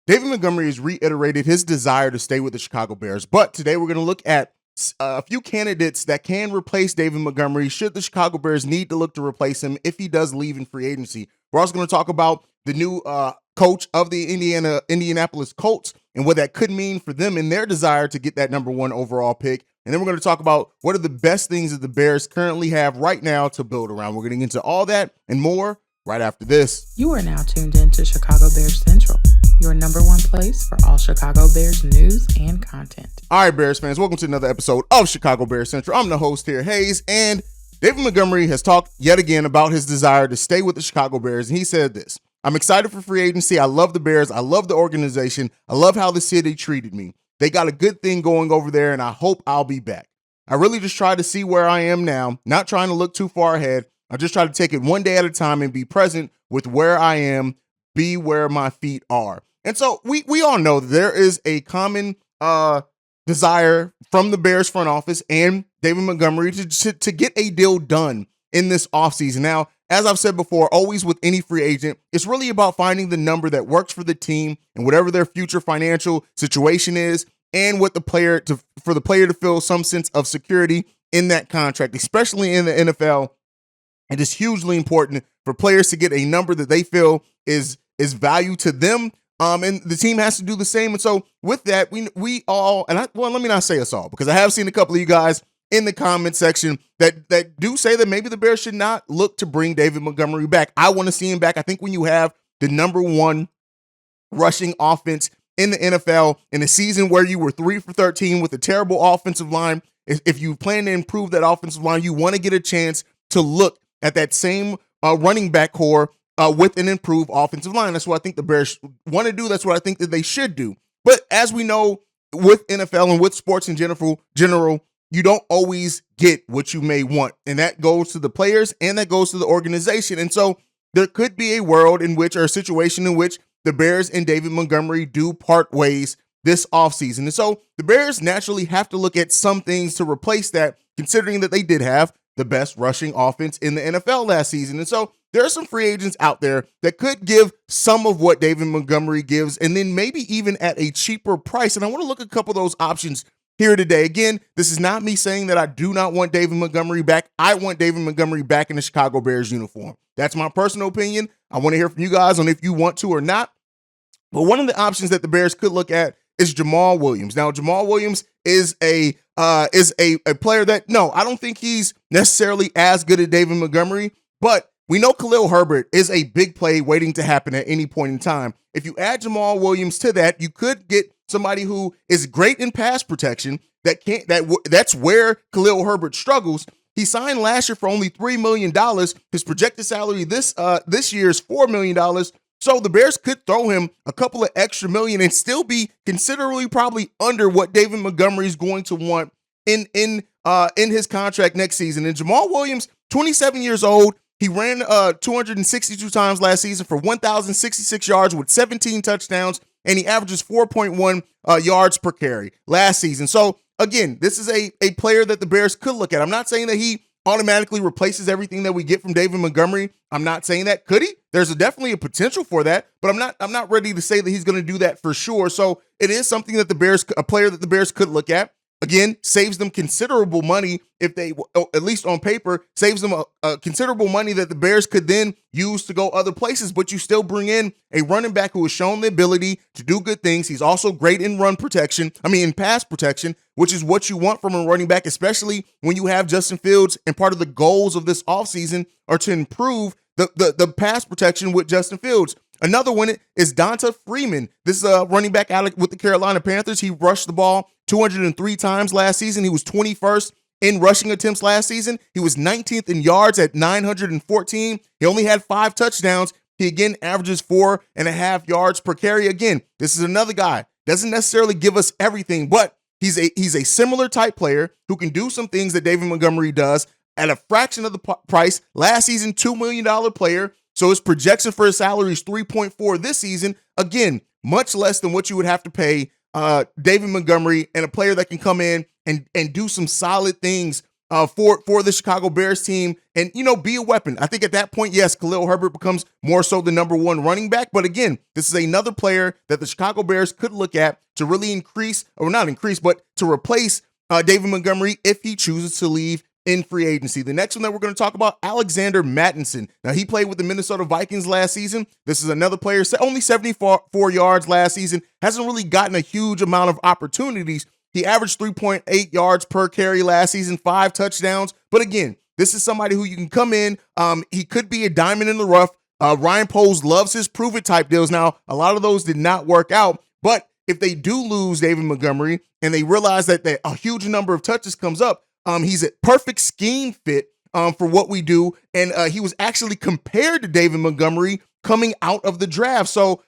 David Montgomery has reiterated his desire to stay with the Chicago Bears, but today we're going to look at a few candidates that can replace David Montgomery should the Chicago Bears need to look to replace him if he does leave in free agency. We're also going to talk about the new coach of the Indianapolis Colts and what that could mean for them in their desire to get that number one overall pick. And then we're going to talk about what are the best things that the Bears currently have right now to build around. We're getting into all that and more right after this. You are now tuned in to Chicago Bears Central, your number one place for all Chicago Bears news and content. All right, Bears fans, welcome to another episode of Chicago Bears Central. I'm the host here, Haize, and David Montgomery has talked yet again about his desire to stay with the Chicago Bears, and he said this: "I'm excited for free agency. I love the Bears. I love the organization. I love how the city treated me. They got a good thing going over there, and I hope I'll be back. I really just try to see where I am now, not trying to look too far ahead. I just try to take it one day at a time and be present with where I am, be where my feet are." And so we all know that there is a common desire from the Bears front office and David Montgomery to get a deal done in this offseason. Now, as I've said before, always with any free agent, it's really about finding the number that works for the team and whatever their future financial situation is, and what for the player to feel some sense of security in that contract, especially in the NFL. It is hugely important for players to get a number that they feel is value to them. And the team has to do the same. And so with that, we all, let me not say us all, because I have seen a couple of you guys in the comment section that do say that maybe the Bears should not look to bring David Montgomery back. I want to see him back. I think when you have the number one rushing offense in the NFL in a season where you were 3 for 13 with a terrible offensive line, if you plan to improve that offensive line, you want to get a chance to look at that same running back core with an improved offensive line. That's what I think the Bears want to do. That's what I think that they should do. But as we know, with NFL and with sports in general, you don't always get what you may want. And that goes to the players and that goes to the organization. And so there could be a world in which, or a situation in which, the Bears and David Montgomery do part ways this offseason. And so the Bears naturally have to look at some things to replace that, considering that they did have the best rushing offense in the NFL last season. And so there are some free agents out there that could give some of what David Montgomery gives, and then maybe even at a cheaper price. And I want to look at a couple of those options here today. Again, this is not me saying that I do not want David Montgomery back. I want David Montgomery back in the Chicago Bears uniform. That's my personal opinion. I want to hear from you guys on if you want to or not. But one of the options that the Bears could look at is Jamal Williams. Now, Jamal Williams is a player that, no, I don't think he's necessarily as good as David Montgomery, but we know Khalil Herbert is a big play waiting to happen at any point in time. If you add Jamal Williams to that, you could get somebody who is great in pass protection. That's where Khalil Herbert struggles. He signed last year for only $3 million. His projected salary this year is $4 million. So the Bears could throw him a couple of extra million and still be considerably probably under what David Montgomery is going to want in his contract next season. And Jamal Williams, 27 years old, he ran 262 times last season for 1,066 yards with 17 touchdowns, and he averages 4.1 yards per carry last season. So again, this is a player that the Bears could look at. I'm not saying that he automatically replaces everything that we get from David Montgomery. I'm not saying that. Could he? There's definitely a potential for that, but I'm not ready to say that he's going to do that for sure. So it is something that a player that the Bears could look at. Again, saves them considerable money if they, at least on paper, saves them a considerable money that the Bears could then use to go other places. But you still bring in a running back who has shown the ability to do good things. He's also great in in pass protection, which is what you want from a running back, especially when you have Justin Fields. And part of the goals of this offseason are to improve the pass protection with Justin Fields. Another one is Donta Freeman. This is a running back out with the Carolina Panthers. He rushed the ball 203 times last season. He was 21st in rushing attempts last season. He was 19th in yards at 914. He only had 5 touchdowns. He again averages 4.5 yards per carry. Again, this is another guy. Doesn't necessarily give us everything, but he's a similar type player who can do some things that David Montgomery does at a fraction of the price. Last season, $2 million player. So his projection for his salary is 3.4 this season. Again, much less than what you would have to pay David Montgomery, and a player that can come in and do some solid things for the Chicago Bears team and, be a weapon. I think at that point, yes, Khalil Herbert becomes more so the number one running back. But again, this is another player that the Chicago Bears could look at to really but to replace David Montgomery if he chooses to leave in free agency. The next one that we're going to talk about, Alexander Mattinson. Now, he played with the Minnesota Vikings last season. This is another player, only 74 yards last season, hasn't really gotten a huge amount of opportunities. He averaged 3.8 yards per carry last season, 5 touchdowns. But again, this is somebody who you can come in. He could be a diamond in the rough. Ryan Poles loves his prove it type deals. Now, a lot of those did not work out, but if they do lose David Montgomery and they realize that a huge number of touches comes up, he's a perfect scheme fit for what we do. And he was actually compared to David Montgomery coming out of the draft. So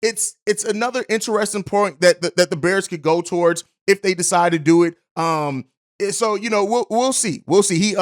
it's another interesting point that the Bears could go towards if they decide to do it. So we'll see. We'll see. He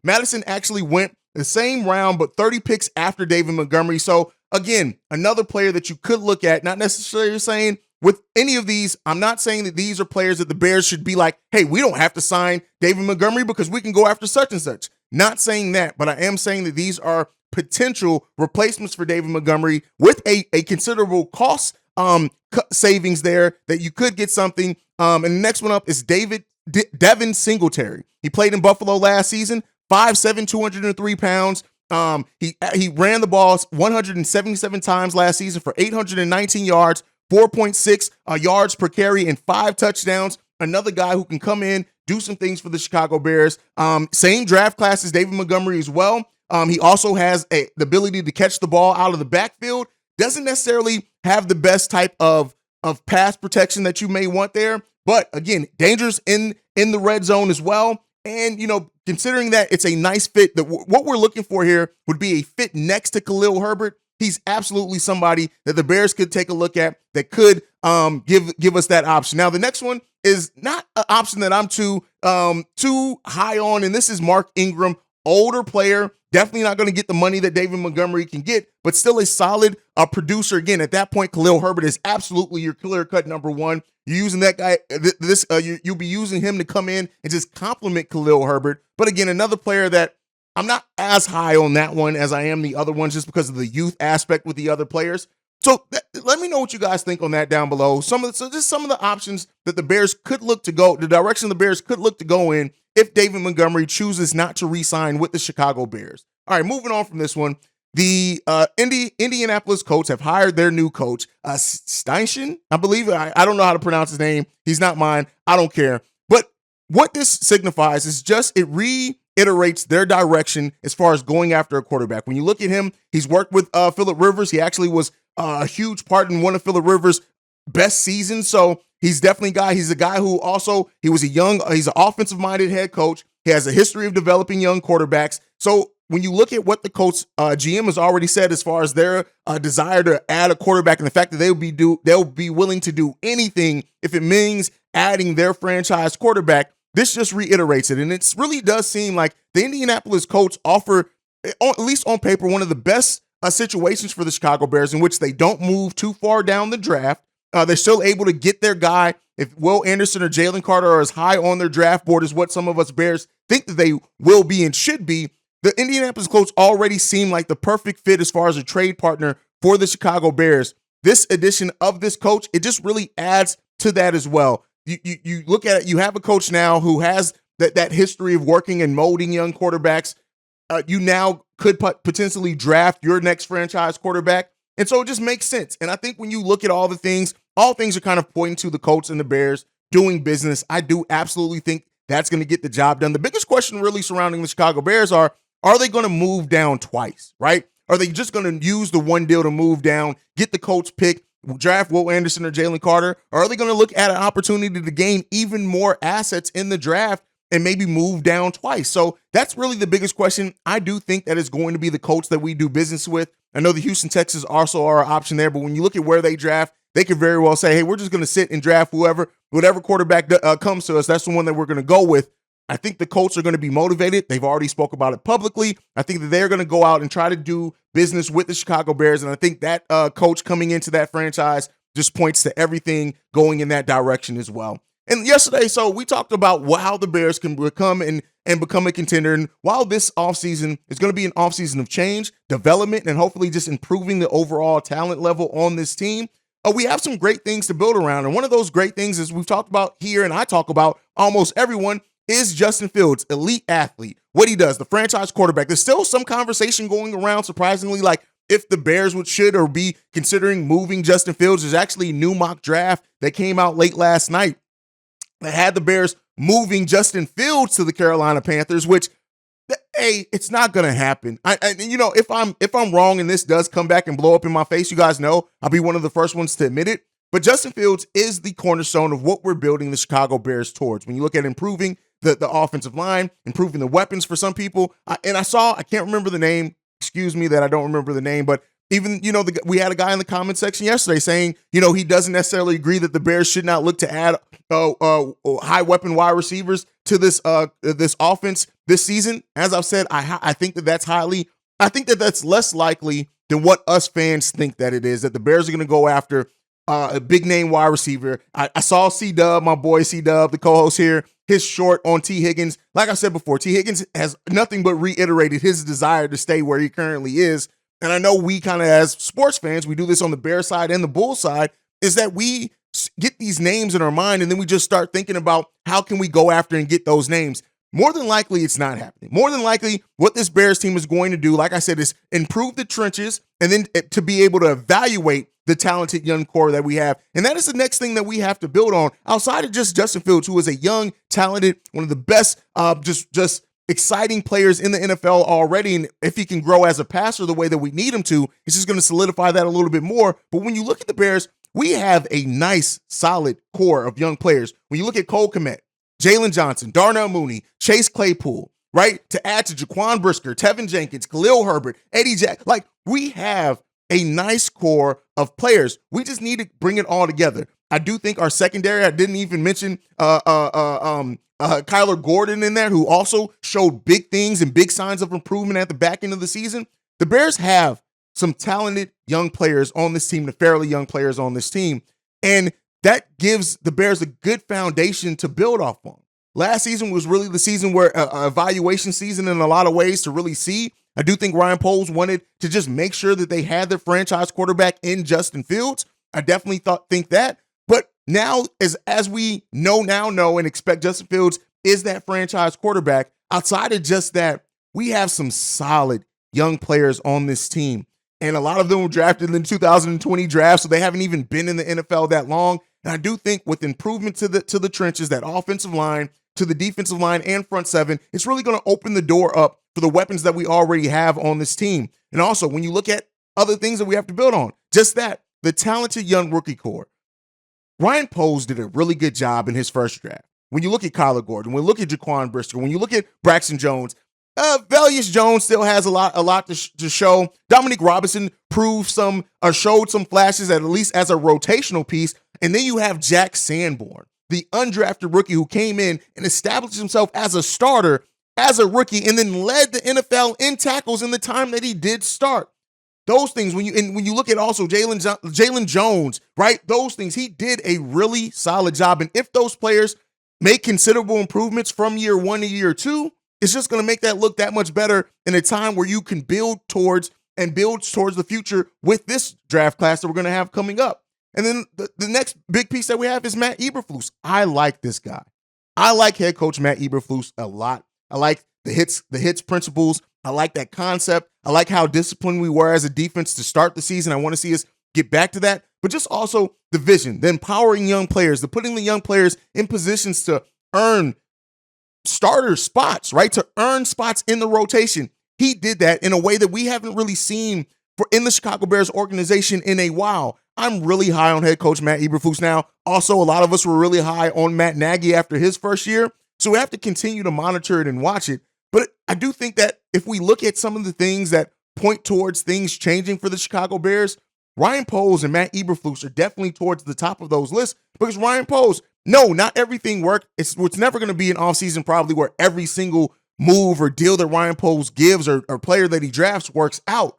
Madison actually went the same round, but 30 picks after David Montgomery. So again, another player that you could look at. Not necessarily saying with any of these, I'm not saying that these are players that the Bears should be like, hey, we don't have to sign David Montgomery because we can go after such and such. Not saying that, but I am saying that these are potential replacements for David Montgomery with a considerable cost savings there that you could get something. And the next one up is Devin Singletary. He played in Buffalo last season, 5'7", 203 pounds. He ran the ball 177 times last season for 819 yards, 4.6 yards per carry, and 5 touchdowns. Another guy who can come in, do some things for the Chicago Bears. Same draft class as David Montgomery as well. He also has the ability to catch the ball out of the backfield. Doesn't necessarily have the best type of pass protection that you may want there. But again, dangerous in the red zone as well. And, considering that it's a nice fit, that what we're looking for here would be a fit next to Khalil Herbert. He's absolutely somebody that the Bears could take a look at that could give us that option. Now, the next one is not an option that I'm too high on, and this is Mark Ingram, older player. Definitely not going to get the money that David Montgomery can get, but still a solid producer. Again, at that point, Khalil Herbert is absolutely your clear-cut number one. You're using that guy. You'll be using him to come in and just complement Khalil Herbert. But again, another player that I'm not as high on that one as I am the other ones, just because of the youth aspect with the other players. So let me know what you guys think on that down below. Just some of the options that the Bears could look to go, the direction the Bears could look to go in if David Montgomery chooses not to re-sign with the Chicago Bears. All right, moving on from this one. The Indianapolis Colts have hired their new coach, Steichen, I believe. I don't know how to pronounce his name. He's not mine. I don't care. But what this signifies is just it reiterates their direction as far as going after a quarterback. When you look at him, he's worked with Phillip Rivers. He actually was a huge part in one of Phillip Rivers' best seasons. So he's definitely he's a guy who also, he's an offensive-minded head coach. He has a history of developing young quarterbacks. So when you look at what the Colts GM has already said as far as their desire to add a quarterback and the fact that they'll be willing to do anything if it means adding their franchise quarterback, this just reiterates it. And it really does seem like the Indianapolis Colts offer, at least on paper, one of the best situations for the Chicago Bears, in which they don't move too far down the draft. They're still able to get their guy. If Will Anderson or Jalen Carter are as high on their draft board as what some of us Bears think that they will be and should be, the Indianapolis Colts already seem like the perfect fit as far as a trade partner for the Chicago Bears. This addition of this coach, it just really adds to that as well. You look at it, you have a coach now who has that history of working and molding young quarterbacks. You now could potentially draft your next franchise quarterback. And so it just makes sense. And I think when you look at all things are kind of pointing to the Colts and the Bears doing business. I do absolutely think that's going to get the job done. The biggest question really surrounding the Chicago Bears are they going to move down twice, right? Are they just going to use the one deal to move down, get the Colts pick, draft Will Anderson or Jalen Carter? Or are they going to look at an opportunity to gain even more assets in the draft and maybe move down twice? So that's really the biggest question. I do think that is going to be the Colts that we do business with. I know the Houston Texans also are an option there, but when you look at where they draft, they could very well say, hey, we're just going to sit and draft whatever quarterback comes to us. That's the one that we're going to go with. I think the Colts are going to be motivated. They've already spoke about it publicly. I think that they're going to go out and try to do business with the Chicago Bears. And I think that coach coming into that franchise just points to everything going in that direction as well. And yesterday, so we talked about how the Bears can become and become a contender. And while this offseason is going to be an offseason of change, development, and hopefully just improving the overall talent level on this team, we have some great things to build around. And one of those great things is we've talked about here, and I talk about almost everyone, is Justin Fields, elite athlete, what he does, the franchise quarterback. There's still some conversation going around, surprisingly, like if the Bears should or be considering moving Justin Fields. There's actually a new mock draft that came out late last night that had the Bears moving Justin Fields to the Carolina Panthers, which, hey, it's not gonna happen. If I'm wrong and this does come back and blow up in my face, you guys know I'll be one of the first ones to admit it. But Justin Fields is the cornerstone of what we're building the Chicago Bears towards. When you look at improving the offensive line, improving the weapons for some people, I can't remember the name. Excuse me that I don't remember the name, but even, we had a guy in the comment section yesterday saying, he doesn't necessarily agree that the Bears should not look to add high weapon wide receivers to this offense this season. As I've said, I think that's less likely than what us fans think that it is, that the Bears are going to go after a big name wide receiver. I saw C-Dub, my boy C-Dub, the co-host here, his short on T. Higgins. Like I said before, T. Higgins has nothing but reiterated his desire to stay where he currently is. And I know we kind of, as sports fans, we do this on the Bear side and the Bull side, is that we get these names in our mind and then we just start thinking about how can we go after and get those names. More than likely, it's not happening. More than likely, what this Bears team is going to do, like I said, is improve the trenches and then to be able to evaluate the talented young core that we have. And that is the next thing that we have to build on outside of just Justin Fields, who is a young, talented, one of the best, just exciting players in the NFL already. And if he can grow as a passer the way that we need him to, it's just going to solidify that a little bit more. But when you look at the Bears, we have a nice, solid core of young players. When you look at Cole Kmet, Jalen Johnson, Darnell Mooney, Chase Claypool, right? To add to Jaquan Brisker, Tevin Jenkins, Khalil Herbert, Eddie Jack, we have a nice core of players. We just need to bring it all together. I do think our secondary, I didn't even mention Kyler Gordon in there, who also showed big things and big signs of improvement at the back end of the season. The Bears have some talented young players on this team, the fairly young players on this team. And that gives the Bears a good foundation to build off on. Last season was really the season where evaluation season in a lot of ways to really see. I do think Ryan Poles wanted to just make sure that they had their franchise quarterback in Justin Fields. I definitely think that. But now, as we know and expect, Justin Fields is that franchise quarterback. Outside of just that, we have some solid young players on this team. And a lot of them were drafted in the 2020 draft, so they haven't even been in the NFL that long. And I do think with improvement to the trenches, that offensive line, to the defensive line and front seven, it's really going to open the door up for the weapons that we already have on this team. And also, when you look at other things that we have to build on, just that, the talented young rookie core. Ryan Poles did a really good job in his first draft. When you look at Kyler Gordon, when you look at Jaquan Brisker, when you look at Braxton Jones, Valius Jones still has a lot to show. Dominique Robinson showed some flashes at least as a rotational piece. And then you have Jack Sanborn, the undrafted rookie who came in and established himself as a starter, as a rookie, and then led the NFL in tackles in the time that he did start. Those things, when you look at also Jalen Jones, right? Those things, he did a really solid job. And if those players make considerable improvements from year one to year two, it's just going to make that look that much better in a time where you can build towards the future with this draft class that we're going to have coming up. And then the next big piece that we have is Matt Eberflus. I like this guy. I like head coach Matt Eberflus a lot. I like the hits principles. I like that concept. I like how disciplined we were as a defense to start the season. I want to see us get back to that. But just also the vision, the empowering young players, the putting the young players in positions to earn starter spots, right? To earn spots in the rotation. He did that in a way that we haven't really seen in the Chicago Bears organization in a while. I'm really high on head coach Matt Eberflus now. Also, a lot of us were really high on Matt Nagy after his first year. So we have to continue to monitor it and watch it. But I do think that if we look at some of the things that point towards things changing for the Chicago Bears, Ryan Poles and Matt Eberflus are definitely towards the top of those lists because Ryan Poles, no, not everything worked. It's never going to be an offseason probably where every single move or deal that Ryan Poles gives or player that he drafts works out.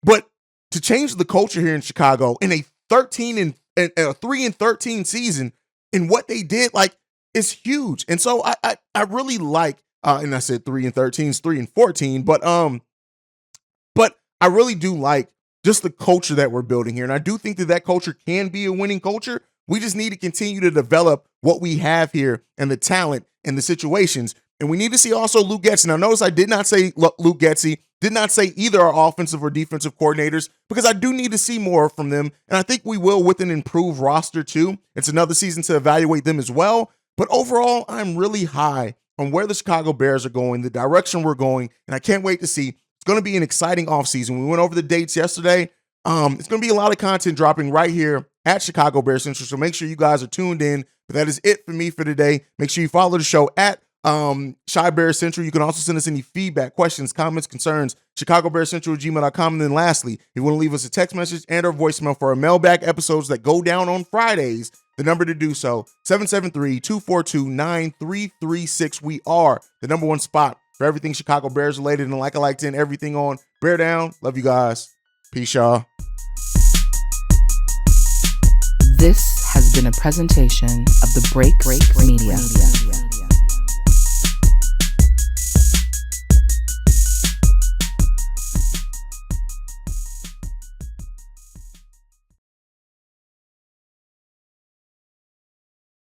But to change the culture here in Chicago in a 3-13 season, and what they did, like is huge. And so I really like, and I said 3-13 is 3-14, but I really do like just the culture that we're building here. And I do think that culture can be a winning culture. We just need to continue to develop what we have here and the talent and the situations. And we need to see also Luke Getsy. Now, notice I did not say Luke Getsy, did not say either our offensive or defensive coordinators, because I do need to see more from them. And I think we will with an improved roster too. It's another season to evaluate them as well. But overall, I'm really high on where the Chicago Bears are going, the direction we're going, and I can't wait to see. It's going to be an exciting offseason. We went over the dates yesterday. It's going to be a lot of content dropping right here at Chicago Bears Central, so make sure you guys are tuned in. But that is it for me for today. Make sure you follow the show at Chi Bears Central. You can also send us any feedback, questions, comments, concerns, chicagobearcentral@gmail.com. And then lastly, if you want to leave us a text message and or voicemail for our mailbag episodes that go down on Fridays, the number to do so, 773-242-9336. We are the number one spot for everything Chicago Bears related, and like I like to end everything on Bear Down. Love you guys. Peace, y'all. This has been a presentation of the Break Media.